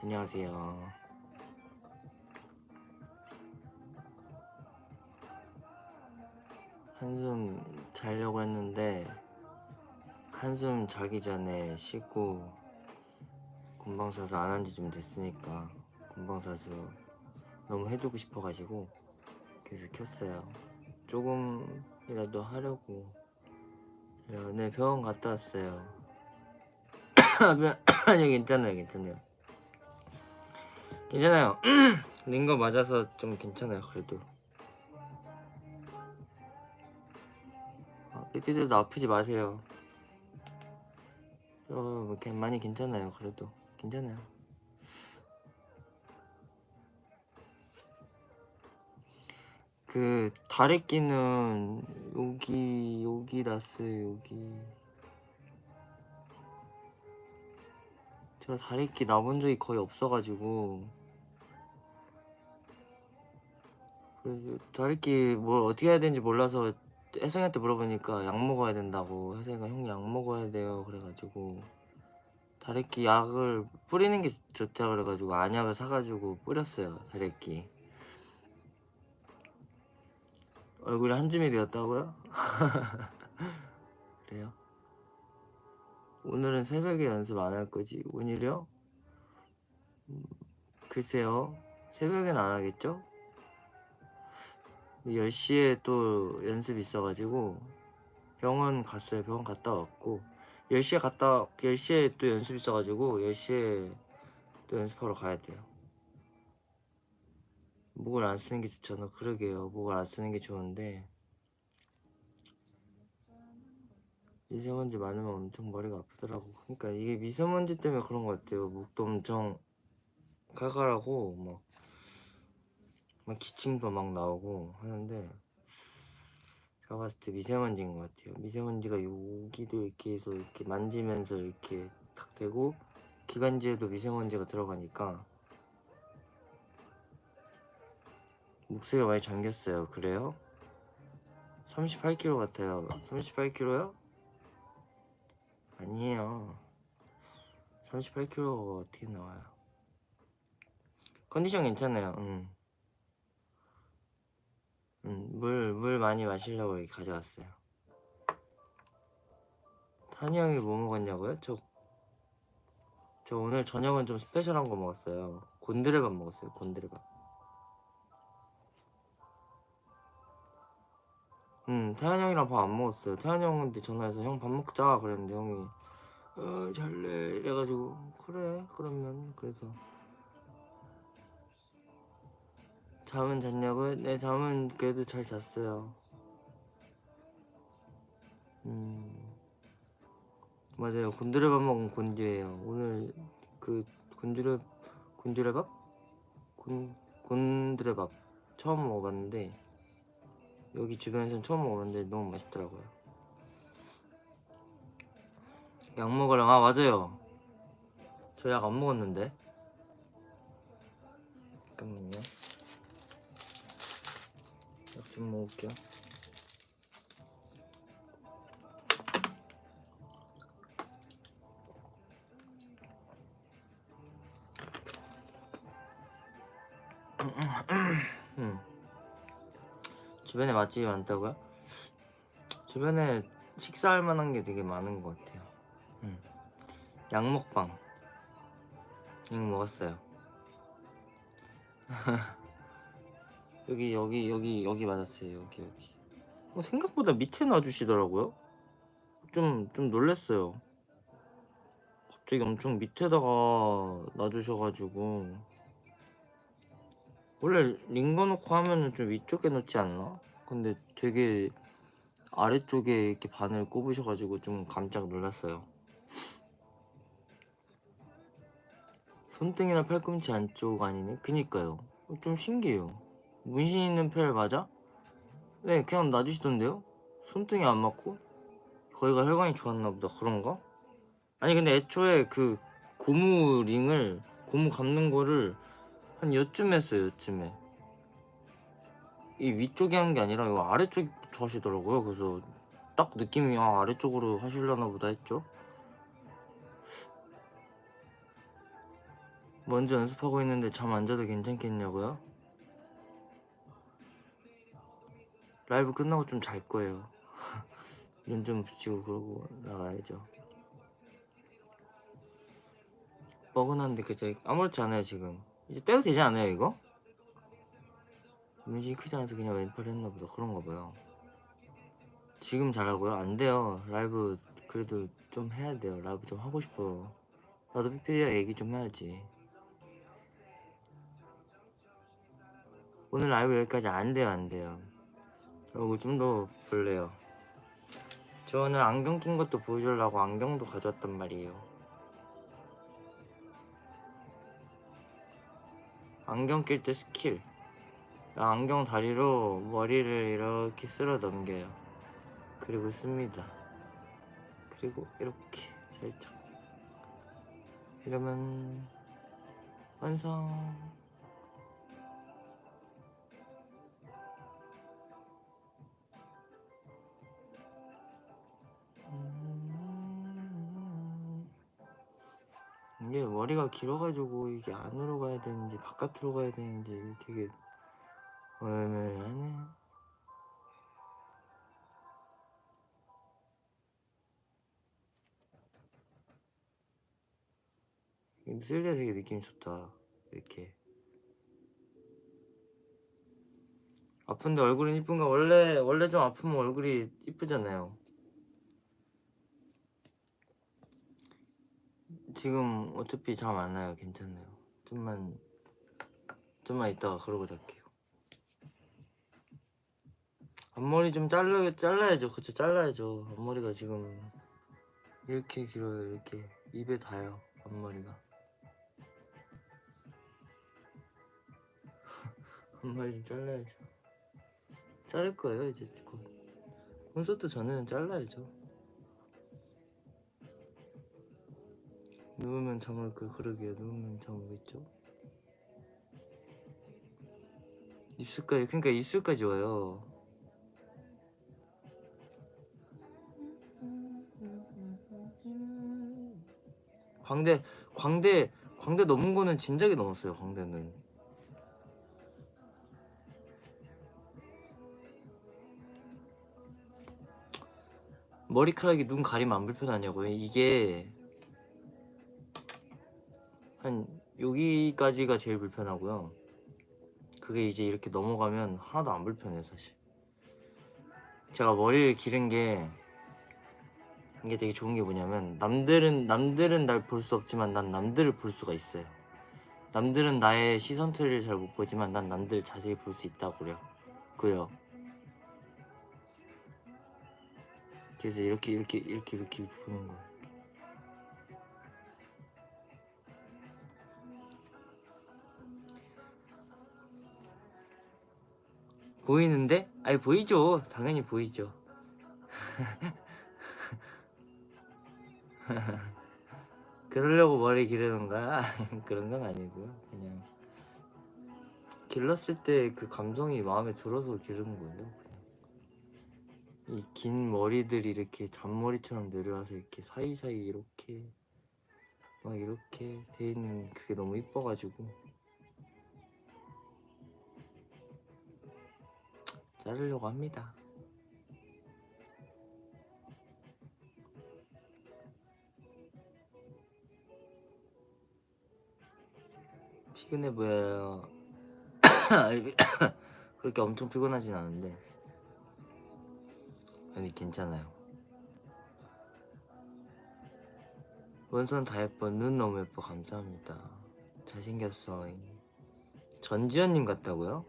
안녕하세요. 한숨 자려고 했는데 한숨 자기 전에 씻고 금방사수 안 한 지 좀 됐으니까 금방사수 너무 해주고 싶어가지고 계속 켰어요. 조금이라도 하려고. 네, 병원 갔다 왔어요. 아니, 괜찮아요. 링거 맞아서 좀 괜찮아요. 그래도 삐삐들도 아프지 마세요. 많이 괜찮아요. 그래도 괜찮아요. 그 다래끼는 여기 났어요. 여기 제가 다래끼 나본 적이 거의 없어가지고, 그래서 다래끼 뭘 어떻게 해야 되는지 몰라서 혜성이한테 물어보니까 약 먹어야 된다고. 혜성이가 형 약 먹어야 돼요 그래가지고 다래끼 약을 뿌리는 게 좋다 그래가지고 안약을 사가지고 뿌렸어요. 다래끼. 얼굴이 한 줌이 되었다고요? 그래요? 오늘은 새벽에 연습 안 할 거지? 오늘요? 글쎄요. 새벽엔 안 하겠죠? 10시에 또 연습 있어가지고 병원 갔어요. 병원 갔다 왔고 10시에 또 연습 있어가지고 10시에 또 연습하러 가야 돼요. 목을 안 쓰는 게 좋잖아. 그러게요. 목을 안 쓰는 게 좋은데 미세먼지 많으면 엄청 머리가 아프더라고. 그러니까 이게 미세먼지 때문에 그런 것 같아요. 목도 엄청 칼칼하고 막 기침도 막 나오고 하는데 제가 봤을 때 미세먼지인 것 같아요. 미세먼지가 여기도 이렇게 해서 이렇게 만지면서 이렇게 탁 대고 기관지에도 미세먼지가 들어가니까 목소리가 많이 잠겼어요. 그래요? 38kg 같아요. 38kg요? 아니에요. 38kg가 어떻게 나와요? 컨디션 괜찮아요. 물 많이 마시려고 이렇게 가져왔어요. 탄이 형이 뭐 먹었냐고요? 저 오늘 저녁은 좀 스페셜한 거 먹었어요. 곤드레밥 먹었어요. 곤드레밥. 태환 형이랑 밥 안 먹었어요. 태환 형한테 전화해서 형 밥 먹자 그랬는데 형이 잘래 이래가지고 그래 그러면 그래서 잠은 잤냐고요? 네, 잠은 그래도 잘 잤어요. 맞아요. 곤드레밥 먹은 곤디예요. 오늘 그 곤드레밥? 곤드레밥 처음 먹어봤는데 여기 주변에서는 처음 먹어봤는데 너무 맛있더라고요. 약 먹으려면 맞아요. 저 약 안 먹었는데. 잠깐만요. 약 좀 먹을게요. 주변에 맛집이 많다고요? 주변에 식사할 만한 게 되게 많은 것 같아요. 약 먹방 이거 먹었어요. 여기 맞았어요. 여기. 생각보다 밑에 놔주시더라고요. 좀 놀랬어요. 갑자기 엄청 밑에다가 놔주셔가지고 원래 링거 놓고 하면은 좀 위쪽에 놓지 않나? 근데 되게 아래쪽에 이렇게 바늘 꼽으셔가지고 좀 깜짝 놀랐어요. 손등이나 팔꿈치 안쪽 아니네? 그니까요. 좀 신기해요. 문신 있는 펠 맞아? 네, 그냥 놔주시던데요? 손등이 안 맞고? 거기가 혈관이 좋았나 보다. 그런가? 아니 근데 애초에 그 고무 감는 거를 한 요쯤 했어요. 요쯤에 이 위쪽에 한 게 아니라 이 아래쪽부터 하시더라고요. 그래서 딱 느낌이 아래쪽으로 하시려나 보다 했죠. 먼저 연습하고 있는데 잠 안 자도 괜찮겠냐고요? 라이브 끝나고 좀 잘 거예요. 눈 좀 붙이고 그러고 나가야죠. 뻐근한데 그저 아무렇지 않아요 지금. 이제 떼도 되지 않아요 이거? 문신이 크지 않아서 그냥 왼팔 했나 보다. 그런가 봐요. 지금 잘하고요? 안 돼요. 라이브 그래도 좀 해야 돼요. 라이브 좀 하고 싶어요. 나도 삐삐리랑 얘기 좀 해야지. 오늘 라이브 여기까지 안 돼요, 안 돼요. 얼굴 좀 더 볼래요. 저는 안경 낀 것도 보여주려고 안경도 가져왔단 말이에요. 안경 낄 때 스킬. 안경 다리로 머리를 이렇게 쓸어 넘겨요. 그리고 씁니다. 그리고 이렇게 살짝. 이러면 완성. 이게 머리가 길어가지고 이게 안으로 가야 되는지 바깥으로 가야 되는지 되게 애매하네. 쓸 때 되게 느낌이 좋다. 이렇게 아픈데 얼굴은 이쁜가? 원래 좀 아프면 얼굴이 이쁘잖아요. 지금 어차피 잠 안 와요. 괜찮아요. 좀만 이따가 그러고 잘게요. 앞머리 좀 잘라야죠. 그쵸, 잘라야죠. 앞머리가 지금 이렇게 길어요. 이렇게 입에 닿아요. 앞머리가. 앞머리 좀 잘라야죠. 자를 거예요 이제 곧. 콘서트 전에는 잘라야죠. 누우면 잠을 걸. 그러게요. 누우면 잠 오겠죠. 입술까지, 그러니까 입술까지 와요. 광대 넘은 거는 진작에 넘었어요. 광대는. 머리카락이 눈 가리면 안 불편하냐고요? 이게 한 여기까지가 제일 불편하고요. 그게 이제 이렇게 넘어가면 하나도 안 불편해요 사실. 제가 머리를 기른 게 이게 되게 좋은 게 뭐냐면 남들은 날 볼 수 없지만 난 남들을 볼 수가 있어요. 남들은 나의 시선 틀을 잘 못 보지만 난 남들 자세히 볼 수 있다고요. 그요. 그래서 이렇게 보는 거예요. 보이는데? 아니 보이죠. 당연히 보이죠. 그러려고 머리 기르는 거야? 그런 건 아니고요. 그냥 길렀을 때 그 감성이 마음에 들어서 기른 거예요. 이 긴 머리들이 이렇게 잔머리처럼 내려와서 이렇게 사이사이 이렇게 막 이렇게 돼 있는 그게 너무 이뻐가지고 자르려고 합니다. 피곤해 보여요. 그렇게 엄청 피곤하진 않은데 아니 괜찮아요. 원선 다 예뻐. 눈 너무 예뻐. 감사합니다. 잘생겼어. 전지현님 같다고요?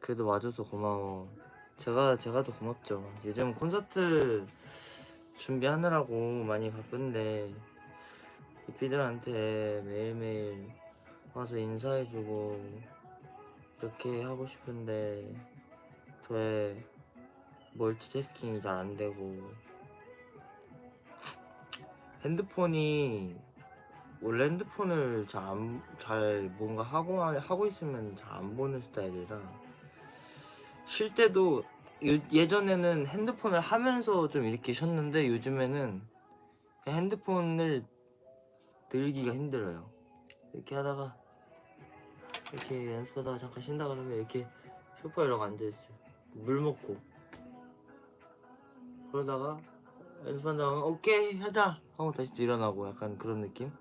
그래도 와줘서 고마워. 제가 더 고맙죠. 요즘 콘서트 준비하느라고 많이 바쁜데 이피들한테 매일매일 와서 인사해주고 이렇게 하고 싶은데 저의 멀티태스킹이 잘 안되고 핸드폰이 원래 핸드폰을 잘 뭔가 하고 있으면 잘 안 보는 스타일이라 쉴 때도 예전에는 핸드폰을 하면서 좀 이렇게 쉬었는데 요즘에는 핸드폰을 들기가 힘들어요. 이렇게 하다가 이렇게 연습하다가 잠깐 쉰다 그러면 이렇게 소파에 이러고 앉아있어요. 물 먹고 그러다가 연습한다가 오케이 하자 하고 다시 또 일어나고 약간 그런 느낌?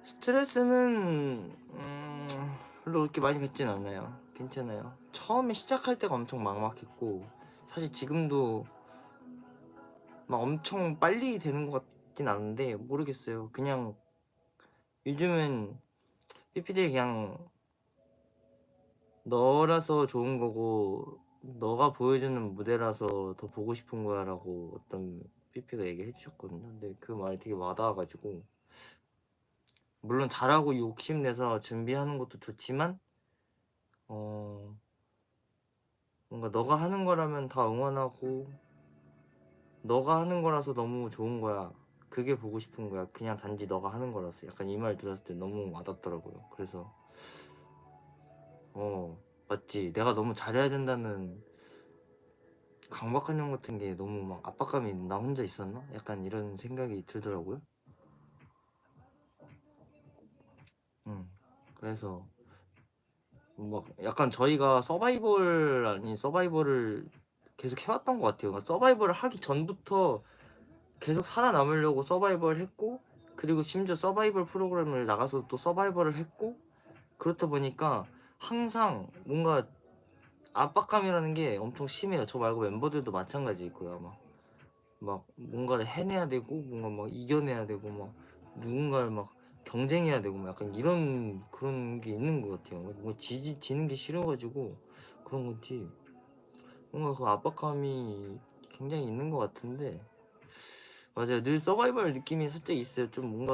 스트레스는 별로 그렇게 많이 받진 않아요. 괜찮아요. 처음에 시작할 때가 엄청 막막했고 사실 지금도 막 엄청 빨리 되는 것 같진 않은데 모르겠어요. 그냥 요즘은 삐삐들이 그냥 너라서 좋은 거고 너가 보여주는 무대라서 더 보고 싶은 거야 라고 어떤 삐삐가 얘기해 주셨거든요. 근데 그 말이 되게 와닿아가지고 물론 잘하고 욕심내서 준비하는 것도 좋지만 뭔가 너가 하는 거라면 다 응원하고 너가 하는 거라서 너무 좋은 거야. 그게 보고 싶은 거야. 그냥 단지 너가 하는 거라서. 약간 이 말 들었을 때 너무 와닿더라고요. 그래서 맞지. 내가 너무 잘해야 된다는 강박관념 같은 게 너무 막 압박감이 나 혼자 있었나? 약간 이런 생각이 들더라고요. 그래서 막 약간 저희가 서바이벌 아닌 서바이벌을 계속 해왔던 것 같아요. 그러니까 서바이벌을 하기 전부터 계속 살아남으려고 서바이벌을 했고 그리고 심지어 서바이벌 프로그램을 나가서 또 서바이벌을 했고 그렇다 보니까 항상 뭔가 압박감이라는 게 엄청 심해요. 저 말고 멤버들도 마찬가지일 아마. 막 뭔가를 해내야 되고 뭔가 막 이겨내야 되고 막 누군가를 막 경쟁해야 되고 막 약간 이런 그런 게 있는 것 같아요. 뭔가 지는 게 싫어가지고 그런 건지 뭔가 그 압박감이 굉장히 있는 것 같은데 맞아요. 늘 서바이벌 느낌이 살짝 있어요. 좀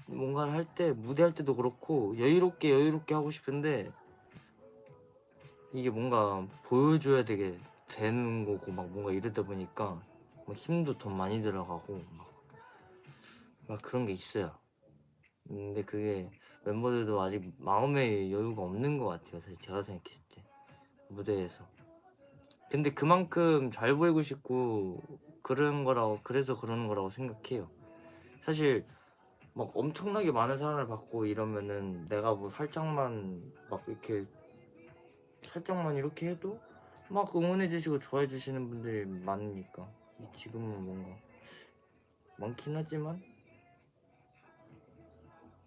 뭔가를 할 때 무대할 때도 그렇고 여유롭게 하고 싶은데 이게 뭔가 보여줘야 되게 되는 거고 막 뭔가 이러다 보니까 막 힘도 더 많이 들어가고 막 그런 게 있어요. 근데 그게 멤버들도 아직 마음의 여유가 없는 것 같아요. 사실 제가 생각했을 때 무대에서. 근데 그만큼 잘 보이고 싶고 그래서 그러는 거라고 생각해요. 사실 막 엄청나게 많은 사랑을 받고 이러면은 내가 뭐 살짝만 이렇게 해도 막 응원해 주시고 좋아해 주시는 분들이 많으니까 지금은 뭔가 많긴 하지만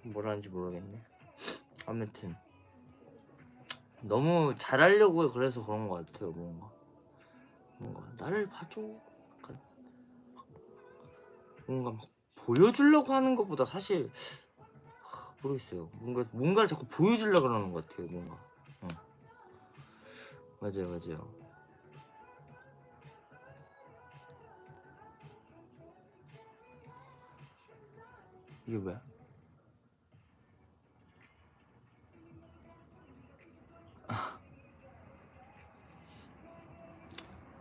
뭐라는지 모르겠네. 아무튼 너무 잘하려고 그래서 그런 것 같아요. 뭔가 나를 봐줘 약간 뭔가 막 보여주려고 하는 것보다 사실 모르겠어요. 뭔가를 자꾸 보여주려고 그러는 것 같아요. 뭔가 맞아요. 이게 뭐야?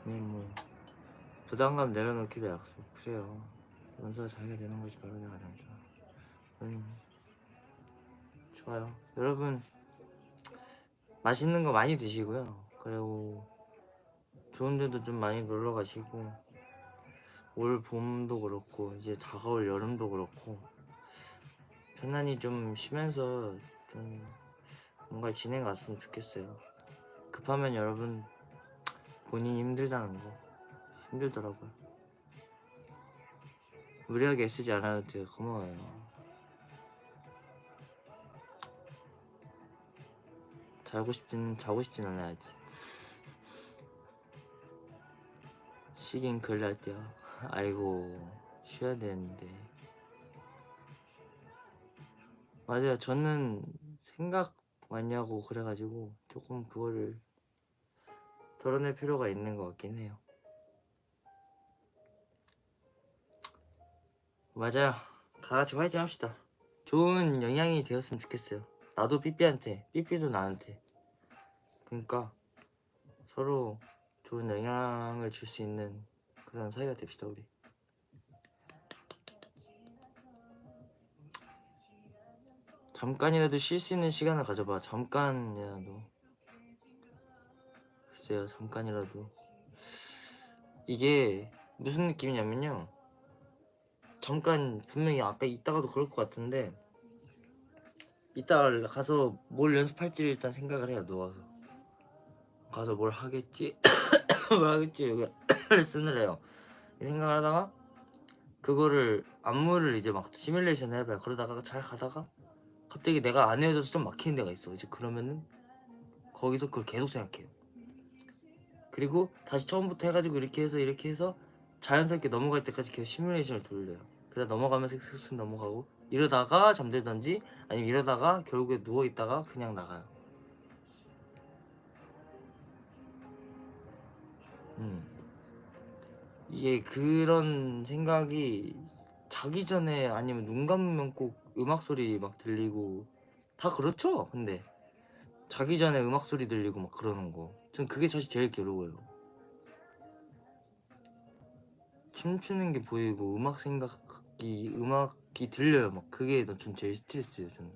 그냥 뭐 부담감 내려놓기로 약속. 그래요. 원서가 자기가 되는 것이 바로 내가 가장 좋아. 좋아요. 여러분 맛있는 거 많이 드시고요. 그리고 좋은 데도 좀 많이 놀러 가시고 올 봄도 그렇고 이제 다가올 여름도 그렇고 편안히 좀 쉬면서 좀 뭔가 진행 갔으면 좋겠어요. 급하면 여러분 본인이 힘들다는 거 힘들더라고요. 무리하게 애쓰지 않아도 돼요. 고마워요. 자고 싶진 않아야지. 쉬긴 그럴때요. 아이고 쉬어야 되는데. 맞아요. 저는 생각 많이 하고 그래가지고 조금 그거를 덜어낼 필요가 있는 것 같긴 해요. 맞아요. 다 같이 화이팅 합시다. 좋은 영향이 되었으면 좋겠어요. 나도 삐삐한테, 삐삐도 나한테. 그러니까 서로 좋은 영향을 줄 수 있는 그런 사이가 됩시다 우리. 잠깐이라도 쉴 수 있는 시간을 가져봐. 잠깐이라도. 글쎄요, 잠깐이라도. 이게 무슨 느낌이냐면요. 잠깐 분명히 아까 이따가도 그럴 것 같은데 이따 가서 뭘 연습할지를 일단 생각을 해요. 누워서 가서 뭘 하겠지 뭘 하겠지 여기 레슨을 해요. 이 생각을 하다가 그거를 안무를 이제 막 시뮬레이션 해봐요. 그러다가 잘 가다가 갑자기 내가 안 헤어져서 좀 막히는 데가 있어. 이제 그러면은 거기서 그걸 계속 생각해요. 그리고 다시 처음부터 해가지고 이렇게 해서 자연스럽게 넘어갈 때까지 계속 시뮬레이션을 돌려요. 그래서 넘어가면서 슥슥 넘어가고 이러다가 잠들던지 아니면 이러다가 결국에 누워있다가 그냥 나가요. 이게 그런 생각이 자기 전에 아니면 눈 감으면 꼭 음악 소리 막 들리고 다 그렇죠. 근데 자기 전에 음악 소리 들리고 막 그러는 거 전 그게 사실 제일 괴로워요. 춤추는 게 보이고 음악이 들려요. 막 그게 전 제일 스트레스예요. 저는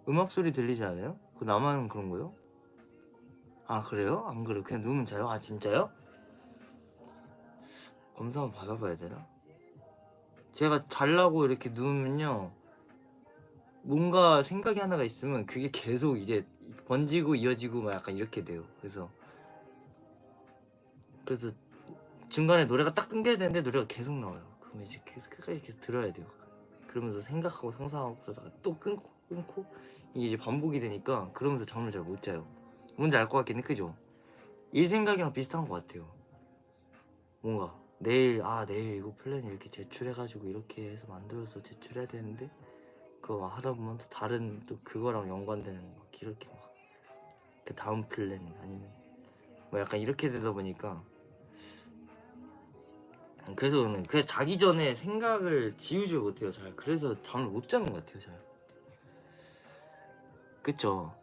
음악 소리 들리지 않아요? 그 나만 그런 거요? 아 그래요? 안 그래요? 그냥 누우면 자요? 아 진짜요? 검사 한번 받아봐야 되나? 제가 자려고 이렇게 누우면요 뭔가 생각이 하나가 있으면 그게 계속 이제 번지고 이어지고 막 약간 이렇게 돼요. 그래서 중간에 노래가 딱 끊겨야 되는데 노래가 계속 나와요. 그러면 이제 계속 끝까지 계속 들어야 돼요. 그러면서 생각하고 상상하고 그러다가 또 끊고 이게 이제 반복이 되니까 그러면서 잠을 잘 못 자요. 뭔지 알 것 같긴 해. 그죠? 일 생각이랑 비슷한 것 같아요. 뭔가 내일 이거 플랜 이렇게 제출해가지고 이렇게 해서 만들어서 제출해야 되는데 그거 하다 보면 또 다른 또 그거랑 연관되는 막 이렇게 막 그 다음 플랜 아니면 뭐 약간 이렇게 되다 보니까 그래서 저는 그냥 자기 전에 생각을 지우질 못해요. 잘. 그래서 잠을 못 자는 것 같아요. 잘. 그쵸?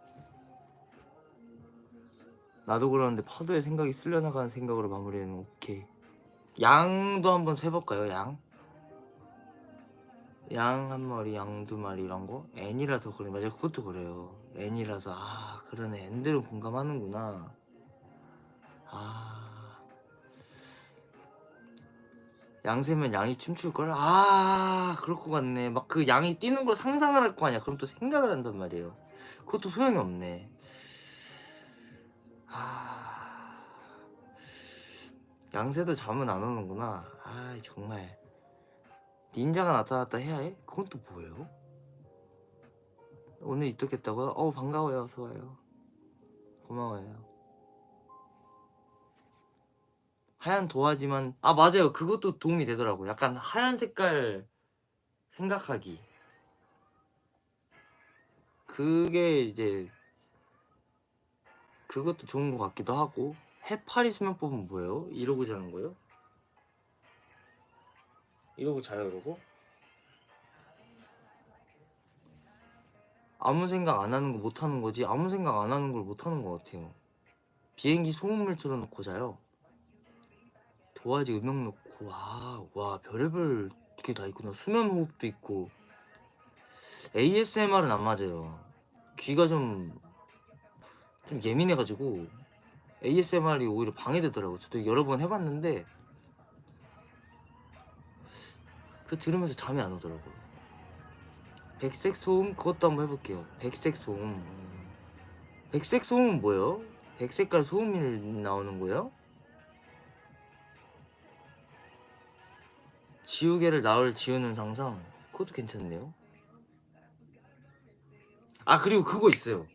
나도 그러는데 파도에 생각이 쓸려나가는 생각으로 마무리해는 오케이. 양도 한번 세볼까요? 양 한 마리, 양 두 마리 이런 거? N이라서 그래. 맞아, 그것도 그래요. N이라서 그러네. N들은 공감하는구나. 양 세면 양이 춤출걸? 그럴 것 같네. 막 그 양이 뛰는 걸 상상을 할 거 아니야. 그럼 또 생각을 한단 말이에요. 그것도 소용이 없네. 양새도 잠은 안 오는구나. 정말 닌자가 나타났다 해야 해? 그건 또 뭐예요? 오늘 입덕했다고요? 반가워요. 어서와요. 고마워요. 하얀 도화지만 맞아요. 그것도 도움이 되더라고. 약간 하얀 색깔 생각하기. 그게 이제 그것도 좋은 것 같기도 하고. 해파리 수면법은 뭐예요? 이러고 자는 거예요? 이러고 자요, 이러고? 아무 생각 안 하는 거 못 하는 거지. 아무 생각 안 하는 걸 못 하는 것 같아요. 비행기 소음을 틀어놓고 자요. 도화지 음영 넣고 와 별의별 게 다 있구나. 수면 호흡도 있고. ASMR은 안 맞아요. 귀가 좀 예민해가지고 ASMR이 오히려 방해되더라고. 저도 여러 번 해봤는데 그 들으면서 잠이 안 오더라고요. 백색 소음 그것도 한번 해볼게요. 백색 소음. 백색 소음은 뭐예요? 백색깔 소음이 나오는 거예요? 지우개를 나올 지우는 상상. 그것도 괜찮네요. 그리고 그거 있어요.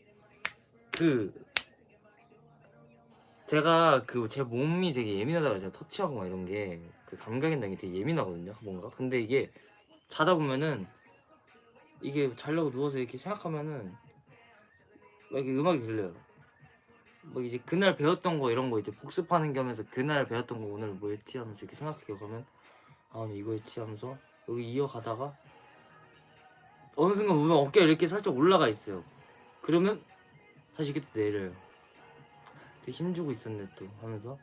제가 제 몸이 되게 예민하다고 했잖아요. 터치하고 막 이런 게 그 감각이나 게 되게 예민하거든요. 뭔가. 근데 이게 자다 보면은 이게 자려고 누워서 이렇게 생각하면은 막 이렇게 음악이 들려요. 뭐 이제 그날 배웠던 거 이런 거 이제 복습하는 겸해서 그날 배웠던 거 오늘 뭐 했지 하면서 이렇게 생각해요. 그러면 오늘 이거 했지 하면서 여기 이어가다가 어느 순간 보면 어깨가 이렇게 살짝 올라가 있어요. 그러면 다시 이렇게 또 내려요. 되게 힘주고 있었네 또 하면서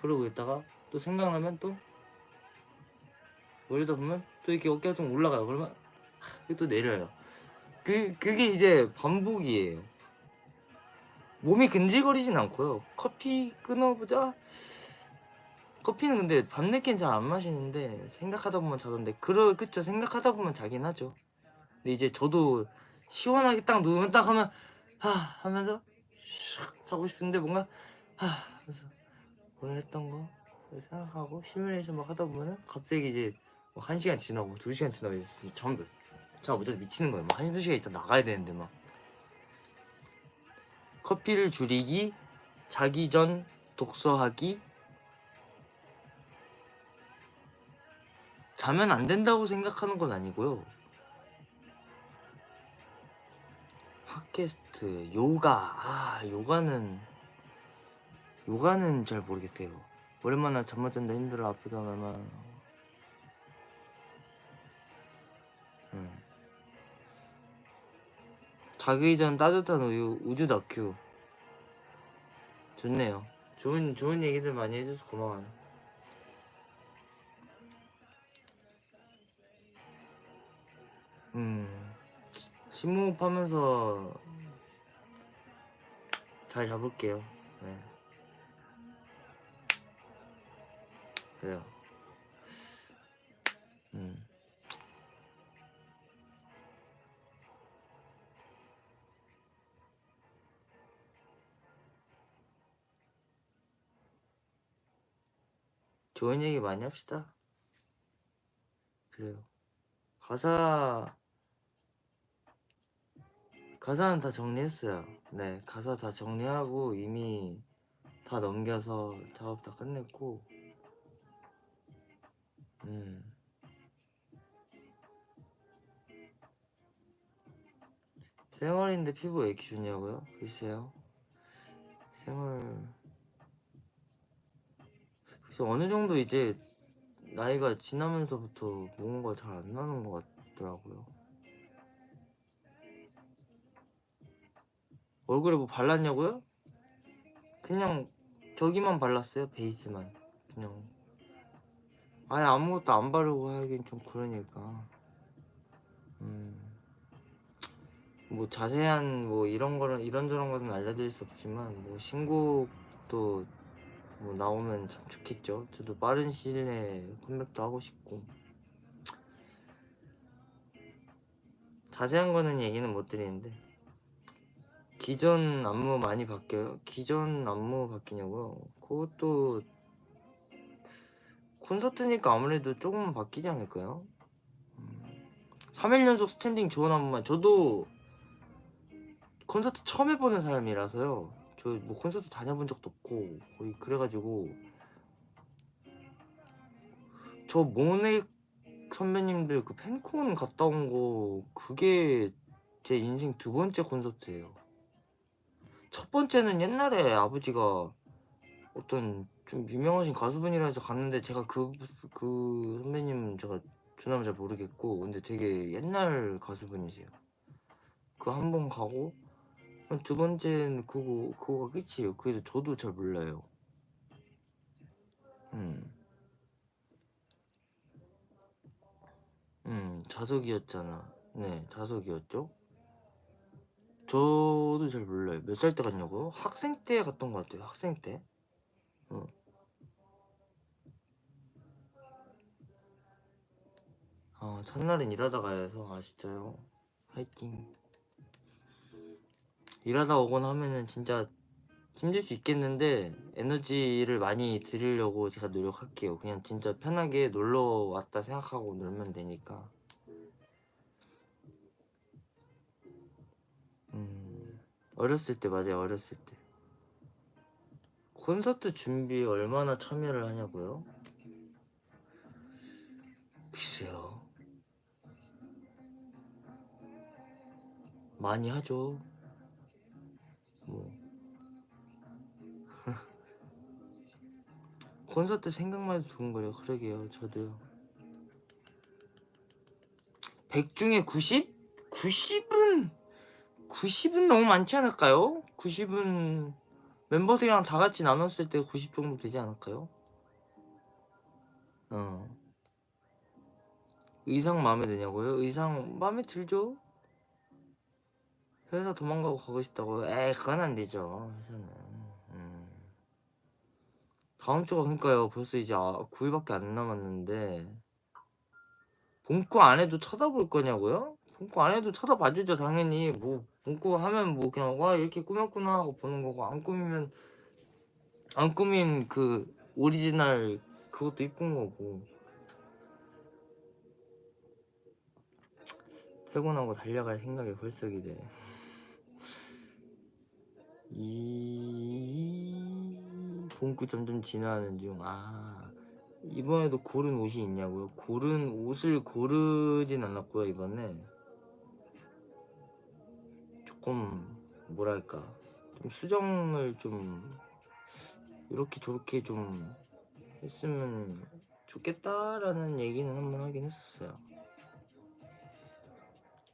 그러고 있다가 또 생각나면 또 올리다 보면 또 이렇게 어깨가 좀 올라가요. 그러면 또 내려요. 그게 이제 반복이에요. 몸이 근질거리진 않고요. 커피 끊어보자. 커피는 근데 밤늦게는 잘 안 마시는데 생각하다 보면 자던데 그쵸 생각하다 보면 자긴 하죠. 근데 이제 저도 시원하게 딱 누우면 딱 하면 하면서 샥 자고 싶은데 뭔가 하면서 오늘 했던 거 생각하고 시뮬레이션 막 하다 보면은 갑자기 이제 뭐 1시간 지나고 2시간 지나고 이제 잠을 못 자서 미치는 거예요. 막 1-2시간 있다 나가야 되는데 막 커피를 줄이기, 자기 전 독서하기. 자면 안 된다고 생각하는 건 아니고요. 팟캐스트, 요가. 요가는 잘 모르겠대요. 오랜만에 잠 못 잔다 힘들어 아프다 말만. 자기 전 따뜻한 우유, 우주 다큐. 좋네요. 좋은 얘기들 많이 해줘서 고마워요. 심호흡 하면서 잘 잡을게요. 네. 그래요. 좋은 얘기 많이 합시다. 그래요. 가사는 다 정리했어요. 네, 가사 다 정리하고 이미 다 넘겨서 작업 다 끝냈고. 생얼인데 피부 왜 이렇게 좋냐고요? 글쎄요. 그래서 어느 정도 이제 나이가 지나면서부터 뭔가 잘 안 나는 것 같더라고요. 얼굴에 뭐 발랐냐고요? 그냥 저기만 발랐어요. 베이스만. 그냥 아예 아무것도 안 바르고 하긴 좀 그러니까. 뭐 자세한 뭐 이런저런 거는 알려드릴 수 없지만 뭐 신곡도 뭐 나오면 참 좋겠죠. 저도 빠른 시일 내에 컴백도 하고 싶고. 자세한 거는 얘기는 못 드리는데. 기존 안무 많이 바뀌어요? 기존 안무 바뀌냐고요? 그것도 콘서트니까 아무래도 조금은 바뀌지 않을까요? 3일 연속 스탠딩 좋은 안무만. 저도 콘서트 처음 해보는 사람이라서요. 저 뭐 콘서트 다녀본 적도 없고 거의 그래가지고 저 모넥 선배님들 그 팬콘 갔다 온 거 그게 제 인생 2번째 콘서트예요. 첫 번째는 옛날에 아버지가 어떤 좀 유명하신 가수분이라 해서 갔는데 제가 그 선배님 제가 전화면 잘 모르겠고 근데 되게 옛날 가수분이세요. 그 한 번 가고 두 번째는 그거가 끝이에요. 그래서 저도 잘 몰라요. 자석이었잖아. 네, 자석이었죠. 저도 잘 몰라요. 몇 살 때 갔냐고요? 학생 때 갔던 것 같아요. 학생 때. 첫날은 일하다 가야해서 진짜요. 파이팅. 일하다 오거나 하면은 진짜 힘들 수 있겠는데 에너지를 많이 드리려고 제가 노력할게요. 그냥 진짜 편하게 놀러 왔다 생각하고 놀면 되니까. 어렸을 때 맞아요. 어렸을 때. 콘서트 준비 얼마나 참여를 하냐고요? 글쎄요. 많이 하죠. 뭐 콘서트 생각만 해도 두근거려요. 그러게요. 저도요. 100 중에 90? 90은 너무 많지 않을까요? 90은 멤버들이랑 다 같이 나눴을 때 90 정도 되지 않을까요? 의상 마음에 드냐고요? 의상 마음에 들죠? 회사 도망가고 가고 싶다고요? 에이 그건 안 되죠. 회사는 다음 주가 그러니까요. 벌써 이제 9일밖에 안 남았는데 본코 안 해도 쳐다볼 거냐고요? 본코 안 해도 쳐다봐 주죠 당연히. 뭐 본코 하면 뭐 그냥 와 이렇게 꾸몄구나 하고 보는 거고, 안 꾸미면 안 꾸민 그 오리지널 그것도 이쁜 거고. 퇴근하고 달려갈 생각이 벌써 기대. 이 본구 점점 진화하는 중. 이번에도 고른 옷이 있냐고요? 고른 옷을 고르진 않았고요. 이번에 조금 뭐랄까 좀 수정을 좀 이렇게 저렇게 좀 했으면 좋겠다라는 얘기는 한번 하긴 했었어요.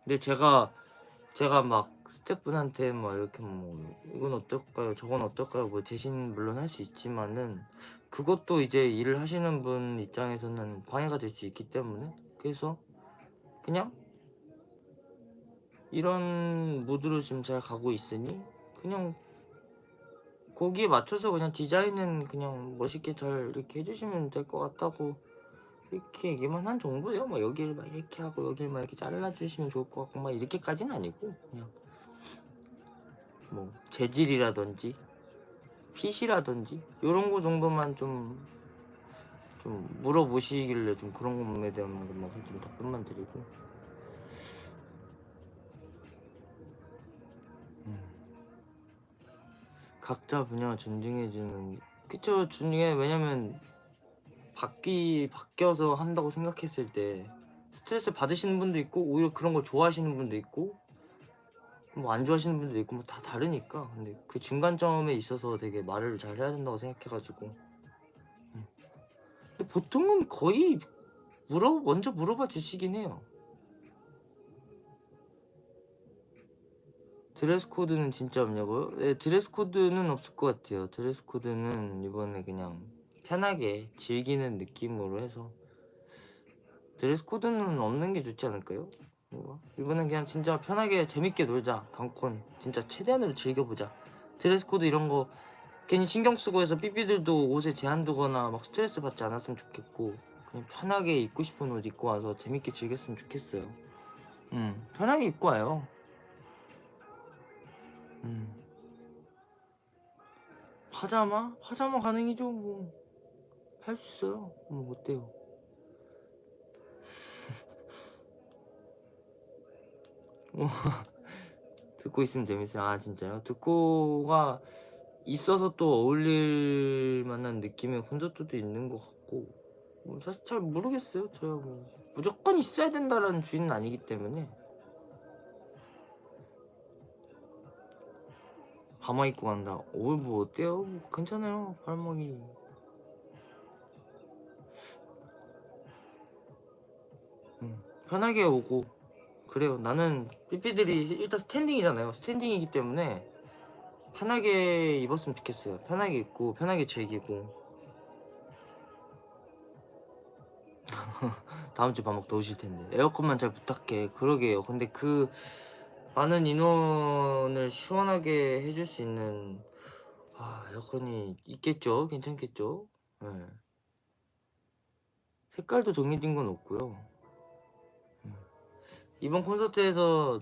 근데 제가 막 스태프분한테 뭐 이렇게 뭐 이건 어떨까요, 저건 어떨까요, 뭐 제신 물론 할 수 있지만은 그것도 이제 일을 하시는 분 입장에서는 방해가 될 수 있기 때문에, 그래서 그냥 이런 무드로 지금 잘 가고 있으니 그냥 거기에 맞춰서 그냥 디자인은 그냥 멋있게 잘 이렇게 해주시면 될 것 같다고 이렇게 얘기만 한 정도예요. 뭐 여기를 막 이렇게 하고 여기를 막 이렇게 잘라주시면 좋을 것 같고 막 이렇게까지는 아니고, 그냥 뭐 재질이라든지 핏이라든지 이런 거 정도만 좀 물어보시길래 좀 그런 것에 대한 것만 좀 답변만 드리고. 각자 분야 존중해주는, 그쵸, 존중해. 왜냐면 바뀌어서 한다고 생각했을 때 스트레스 받으시는 분도 있고 오히려 그런 걸 좋아하시는 분도 있고 뭐 안 좋아하시는 분도 있고 뭐 다 다르니까. 근데 그 중간점에 있어서 되게 말을 잘 해야 된다고 생각해가지고. 근데 보통은 거의 먼저 물어봐 주시긴 해요. 드레스 코드는 진짜 없냐고요? 네, 드레스 코드는 없을 것 같아요. 드레스 코드는 이번에 그냥 편하게 즐기는 느낌으로 해서 드레스 코드는 없는 게 좋지 않을까요? 뭔가? 이번엔 그냥 진짜 편하게 재밌게 놀자. 단콘 진짜 최대한으로 즐겨보자. 드레스 코드 이런 거 괜히 신경 쓰고 해서 삐삐들도 옷에 제한 두거나 막 스트레스 받지 않았으면 좋겠고, 그냥 편하게 입고 싶은 옷 입고 와서 재밌게 즐겼으면 좋겠어요. 편하게 입고 와요. 파자마 가능이죠. 뭐 할 수 있어요. 뭐 어때요? 듣고 있으면 재밌어요. 진짜요? 듣고가 있어서 또 어울릴 만한 느낌의 콘서트도 있는 것 같고, 뭐 사실 잘 모르겠어요. 제가 뭐 무조건 있어야 된다라는 주의는 아니기 때문에. 파마 입고 간다. 뭐 어때요? 뭐 괜찮아요. 발목이. 편하게 오고 그래요. 나는 삐삐들이 일단 스탠딩이잖아요. 스탠딩이기 때문에 편하게 입었으면 좋겠어요. 편하게 입고 편하게 즐기고. 다음 주 밤목 더우실 텐데 에어컨만 잘 부탁해. 그러게요. 근데 그 많은 인원을 시원하게 해줄 수 있는 에어컨이 있겠죠? 괜찮겠죠? 네. 색깔도 정해진 건 없고요. 이번 콘서트에서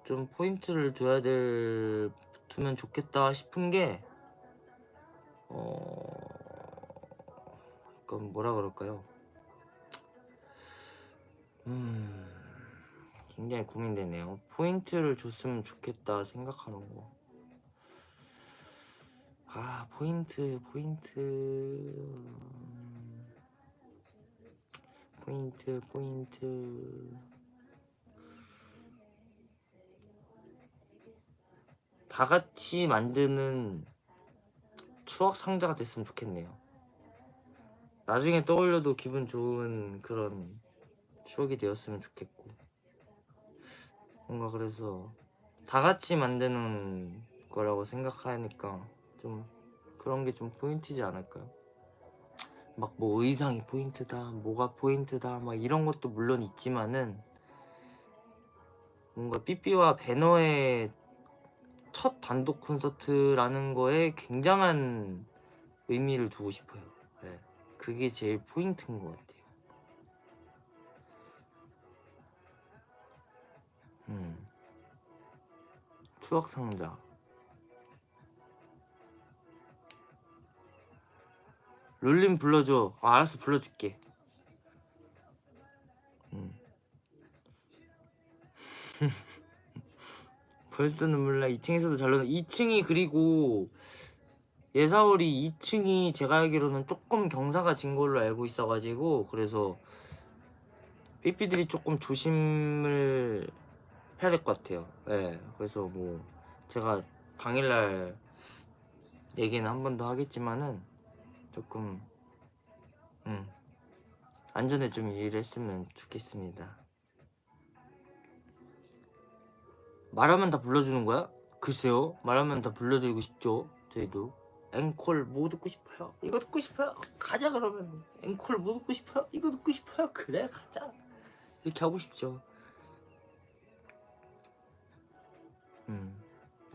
좀 포인트를 두면 좋겠다 싶은 게 약간 뭐라 그럴까요? 굉장히 고민되네요. 포인트를 줬으면 좋겠다 생각하는 거. 포인트 다 같이 만드는 추억 상자가 됐으면 좋겠네요. 나중에 떠올려도 기분 좋은 그런 추억이 되었으면 좋겠고, 뭔가 그래서 다 같이 만드는 거라고 생각하니까 좀 그런 게 좀 포인트지 않을까요? 막 뭐 의상이 포인트다, 뭐가 포인트다, 막 이런 것도 물론 있지만은 뭔가 삐삐와 배너의 첫 단독 콘서트라는 거에 굉장한 의미를 두고 싶어요. 그게 제일 포인트인 것 같아요. 추억 상자. 롤린 불러줘. 알았어, 불러줄게. 벌써 눈물 나. 2층에서도 잘 나와. 2층이 그리고 예사월이 2층이 제가 알기로는 조금 경사가 진 걸로 알고 있어가지고 그래서 삐삐들이 조금 조심을 해야 될 것 같아요. 네, 그래서 뭐 제가 당일날 얘기는 한 번 더 하겠지만은 조금 안전에 좀 유의했으면 좋겠습니다. 말하면 다 불러주는 거야? 글쎄요, 말하면 다 불러드리고 싶죠. 저희도 앵콜 뭐 듣고 싶어요? 이거 듣고 싶어요? 가자. 그러면 앵콜 뭐 듣고 싶어요? 이거 듣고 싶어요? 그래, 가자. 이렇게 하고 싶죠.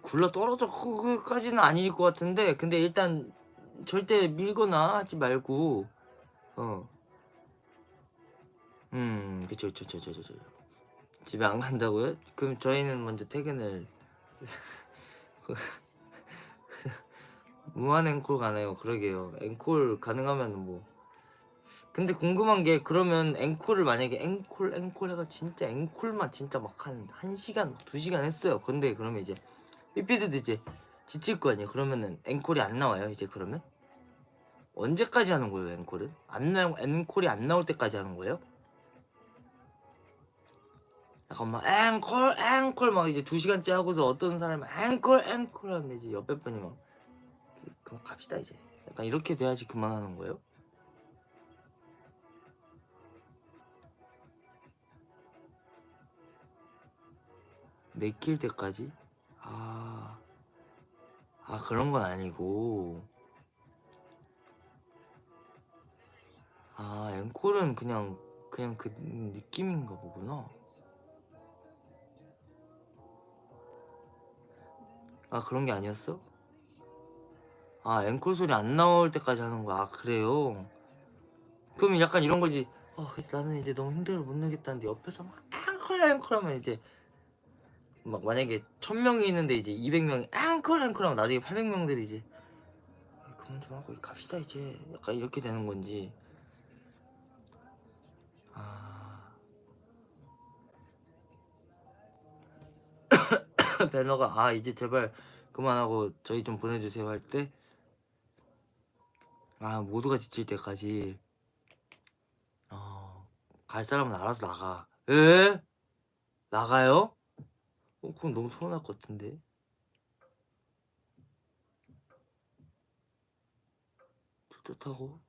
굴러 떨어져 그까지는 아닐 것 같은데, 근데 일단 절대 밀거나 하지 말고 그쵸. 집에 안 간다고요? 그럼 저희는 먼저 퇴근을 무한 앵콜 가나요? 그러게요. 앵콜 가능하면 뭐. 근데 궁금한 게, 그러면 앵콜을 만약에 앵콜 해가 진짜 앵콜만 진짜 막 한 1시간 2시간 했어요. 근데 그러면 이제 삐삐들도 이제 지칠 거 아니에요. 그러면은 앵콜이 안 나와요 이제. 그러면 언제까지 하는 거예요? 앵콜은 앵콜이 안 나올 때까지 하는 거예요? 약간 막 앵콜 막 이제 2시간째 하고서 어떤 사람은 앵콜 하는데 이제 옆에 분이 막 그럼 갑시다 이제, 약간 이렇게 돼야지 그만하는 거예요? 내킬 때까지? 그런 건 아니고, 앵콜은 그냥 그 느낌인가 보구나. 그런 게 아니었어? 앵콜 소리 안 나올 때까지 하는 거야. 그래요? 그럼 약간 이런 거지. 나는 이제 너무 힘들어 못 내겠다는데 옆에서 막 앵콜 하면 이제 막 만약에 1000명이 있는데 이제 200명이 앵콜 하면 나중에 800명들이 이제 그만 좀 하고 갑시다 이제, 약간 이렇게 되는 건지. 배너가 이제 제발 그만하고 저희 좀 보내주세요 할 때, 모두가 지칠 때까지. 갈 사람은 알아서 나가. 에? 나가요? 그럼 너무 서운할 것 같은데. 좋다고?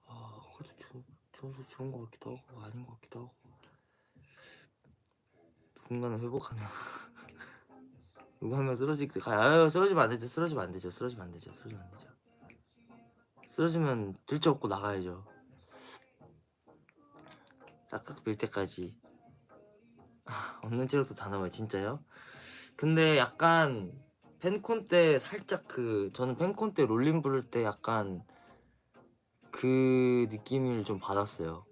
그것도 좋은 것 같기도 하고 아닌 것 같기도 하고. 누군가는 회복한다. 누가 하면 쓰러지면 안 되죠. 쓰러지면 안 되죠. 쓰러지면 들쳐업고 나가야죠. 싹싹 빌 때까지. 없는 체력도 다 남아요. 진짜요? 근데 약간 팬콘 때 살짝 저는 팬콘 때 롤린 부를 때 약간 그 느낌을 좀 받았어요.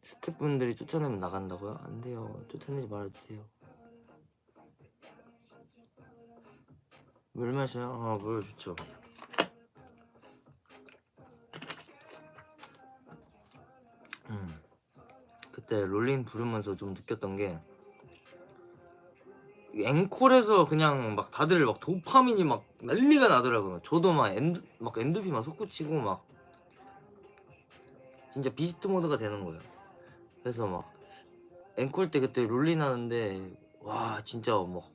스태프분들이 쫓아내면 나간다고요? 안 돼요. 쫓아내지 말아주세요. 물 마셔요? 물 좋죠. 그때 롤린 부르면서 좀 느꼈던 게, 앵콜에서 그냥 막 다들 막 도파민이 막 난리가 나더라고요. 저도 막 엔도핀 막 솟구치고 막 진짜 비스트 모드가 되는 거예요. 그래서 막 앵콜 때 그때 롤린 하는데 와 진짜 막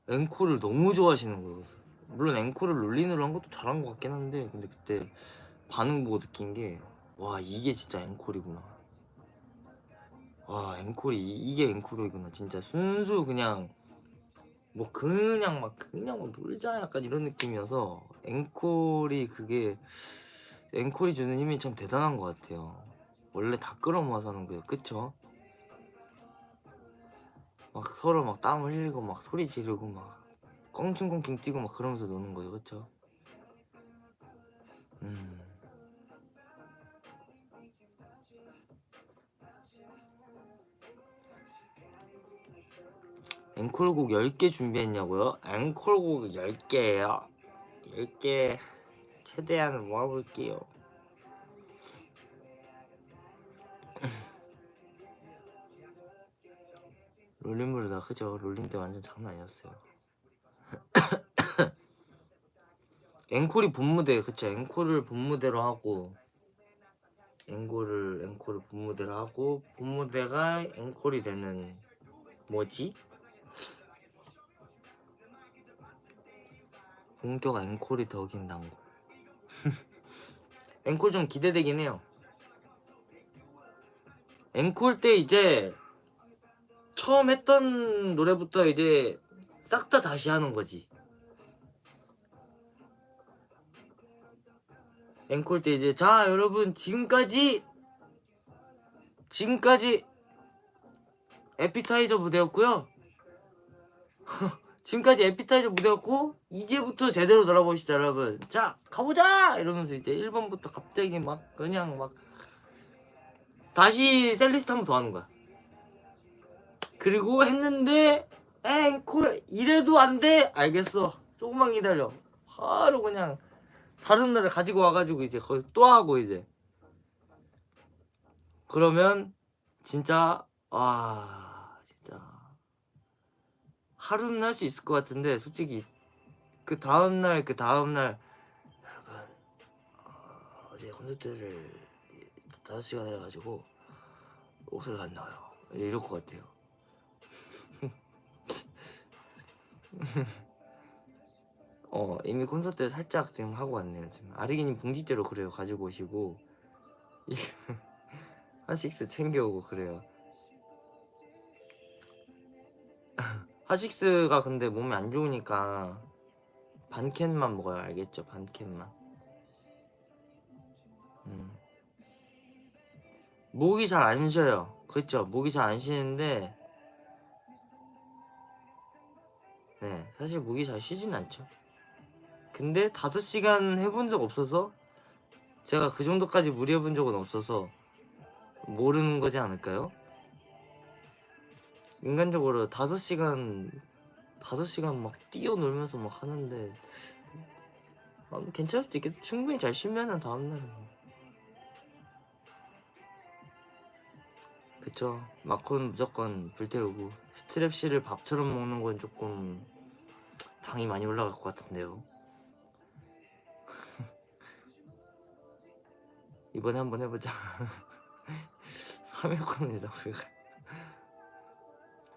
앵콜을 너무 좋아하시는 거예요. 물론 앵콜을 롤린으로 한 것도 잘한 것 같긴 한데, 근데 그때 반응 보고 느낀 게, 와 이게 진짜 앵콜이구나. 와 앵콜이 이게 앵콜이구나. 진짜 순수 그냥 막 놀자 약간 이런 느낌이어서, 앵콜이 주는 힘이 참 대단한 것 같아요. 원래 다 끌어모아서 하는 거예요. 그쵸? 막 서로 막 땀 흘리고 막 소리 지르고 막 껑충껑충 뛰고 막 그러면서 노는 거죠. 그쵸? 앵콜곡 10개 준비했냐고요? 앵콜곡 10개예요 10개 최대한 모아볼게요. 롤린물이다 그죠? 롤린 때 완전 장난 아니었어요. 앵콜이 본무대 그쵸? 앵콜을 본무대로 하고 앵콜을 본무대로 하고 본무대가 앵콜이 되는 뭐지? 본격 앵콜이 더긴 난고. 앵콜 좀 기대되긴 해요. 앵콜 때 이제 처음 했던 노래부터 이제 싹 다 다시 하는 거지. 앵콜 때 이제 자 여러분 지금까지 에피타이저 무대였고요. 지금까지 에피타이저 무대였고 이제부터 제대로 놀아보시다 여러분. 자 가보자 이러면서 이제 1번부터 갑자기 막 그냥 막 다시 셀리스트 한 번 더 하는 거야. 그리고 했는데 앵콜 이래도 안 돼? 알겠어 조금만 기다려. 바로 그냥 다른 노래 가지고 와가지고 이제 거기 또 하고 이제 그러면 진짜 진짜 하루는 할 수 있을 것 같은데 솔직히 그 다음날 여러분 어제 콘서트를 5시간을 해가지고 목소리가 안 나와요 이럴 것 같아요. 이미 콘서트를 살짝 지금 하고 왔네요. 지금 아리기님 봉지째로 그래요 가지고 오시고 하식스 챙겨오고 그래요. 하식스가 근데 몸에 안 좋으니까 반 캔만 먹어요. 알겠죠? 반 캔만. 목이 잘 안 쉬어요. 그렇죠? 목이 잘 안 쉬는데 네 사실 목이 잘 쉬진 않죠. 근데 5시간 해본 적 없어서 제가 그 정도까지 무리해본 적은 없어서 모르는 거지 않을까요? 인간적으로 5시간 막 뛰어놀면서 막 하는데 괜찮을 수도 있겠다. 충분히 잘 쉬면은 다음날은 그쵸. 마콘 무조건 불태우고 스트랩씨를 밥처럼 먹는 건 조금 당이 많이 올라갈 것 같은데요. 이번에 한번 해보자. 3일권이다 우리가.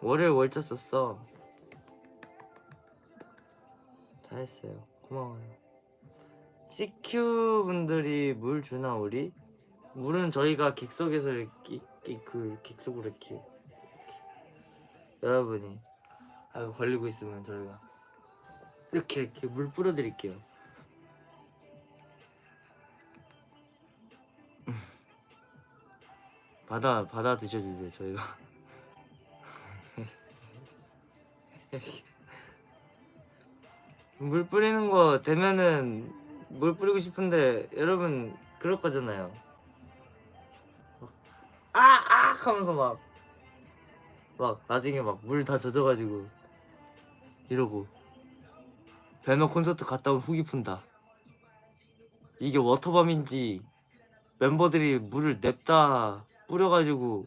월요일 월자 썼어. 잘했어요. 고마워요. CQ 분들이 물 주나 우리? 물은 저희가 객석에서 이렇게 그 객석으로 이렇게 여러분이 걸리고 있으면 저희가 이렇게 물 뿌려드릴게요. 받아 드셔주세요. 저희가 물 뿌리는 거 되면은 물 뿌리고 싶은데 여러분 그럴 거잖아요. 하면서 막 나중에 막 물 다 젖어가지고 이러고 배너 콘서트 갔다 온 후기 푼다. 이게 워터밤인지 멤버들이 물을 냅다 뿌려가지고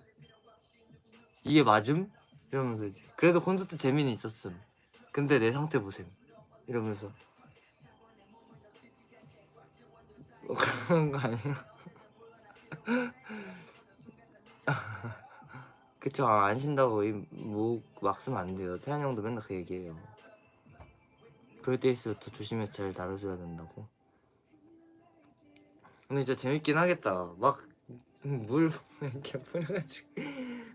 이게 맞음? 이러면서 이제 그래도 콘서트 재미는 있었음. 근데 내 상태 보셈 이러면서 그런 거 아니에요? 그쵸. 안 쉰다고 목 막 쓰면 안 돼요. 태환 형도 맨날 그 얘기해요. 그럴 때 있으면 더 조심해서 잘 다뤄줘야 된다고. 근데 진짜 재밌긴 하겠다. 막 물 이렇게 뿌려가지고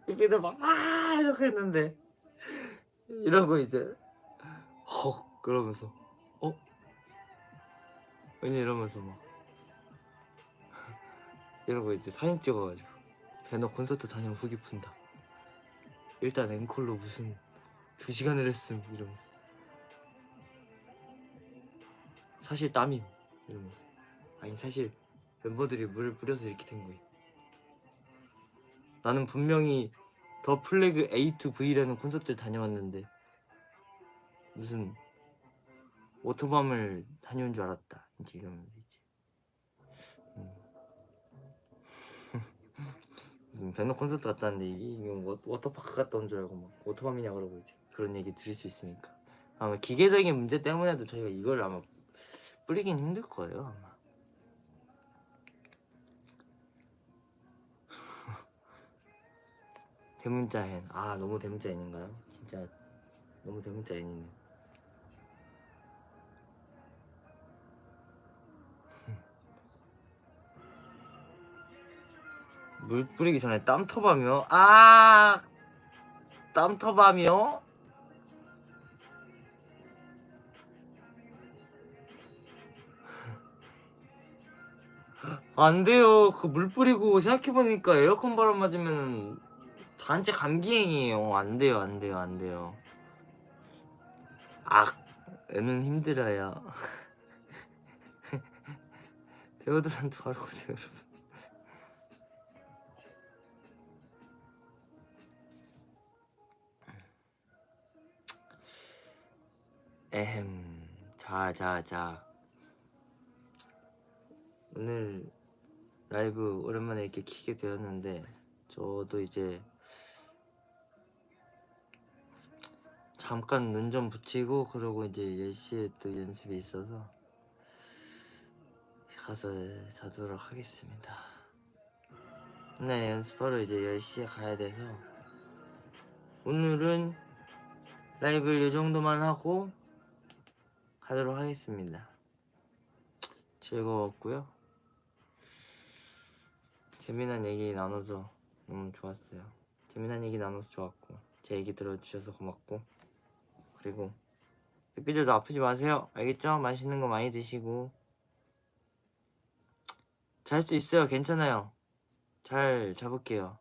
삐삐도 막 이렇게 했는데 이러고 이제 헉 그러면서 왜냐 이러면서 막 이러고 이제 사진 찍어가지고 배너 콘서트 다녀온 후기 푼다. 일단 앵콜로 무슨 2시간을 했음 이러면서 사실 땀임 이러면서 아니 사실 멤버들이 물을 뿌려서 이렇게 된 거예요. 나는 분명히 더 플래그 A to V라는 콘서트를 다녀왔는데 무슨 워터밤을 다녀온 줄 알았다. 이제 이러면 되지. 무슨 밴드 콘서트 갔다 왔는데 이게 워터파크 갔다 온 줄 알고 막 워터밤이냐 그러고 이제 그런 얘기 들을 수 있으니까 아마 기계적인 문제 때문에도 저희가 이걸 아마 뿌리긴 힘들 거예요 아마. 대문자엔 너무 대문자엔인가요? 진짜 너무 대문자엔이네. 물 뿌리기 전에 땀터밤이요? 땀터밤이요? 안 돼요. 그 물 뿌리고 생각해보니까 에어컨 바람 맞으면 단체 감기행이에요. 안 돼요, 안 돼요, 안 돼요. 애는 힘들어요. 데오드란트 바르고 오세요, 여러분. 자. 오늘 라이브 오랜만에 이렇게 키게 되었는데 저도 이제 잠깐 눈 좀 붙이고 그러고 이제 10시에 또 연습이 있어서 가서 자도록 하겠습니다. 네, 연습하러 이제 10시에 가야 돼서 오늘은 라이브를 이 정도만 하고 가도록 하겠습니다. 즐거웠고요. 재미난 얘기 나눠서 너무 좋았어요. 재미난 얘기 나눠서 좋았고 제 얘기 들어주셔서 고맙고 그리고 삐삐들도 아프지 마세요. 알겠죠? 맛있는 거 많이 드시고 잘 수 있어요. 괜찮아요. 잘 잡을게요.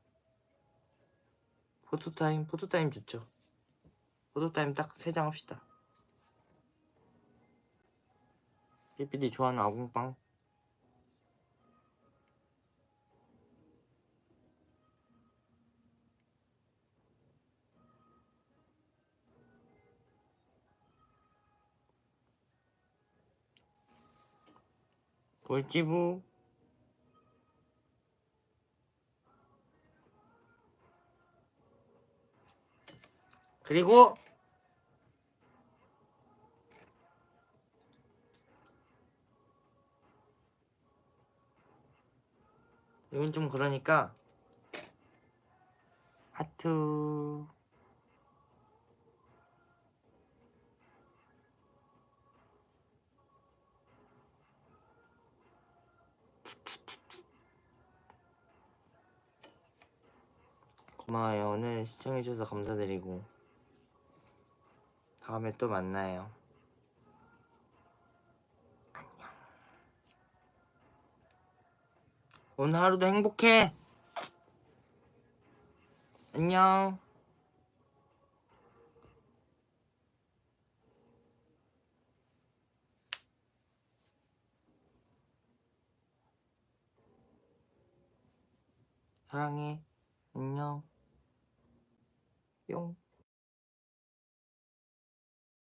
포토타임 좋죠. 포토타임 딱 3장 합시다. 삐삐디 좋아하는 아궁빵. 골찌부. 그리고 이건 좀 그러니까 하트. 고마워요. 오늘 시청해주셔서 감사드리고 다음에 또 만나요. 안녕. 오늘 하루도 행복해. 안녕. 사랑해. 안녕. 뿅.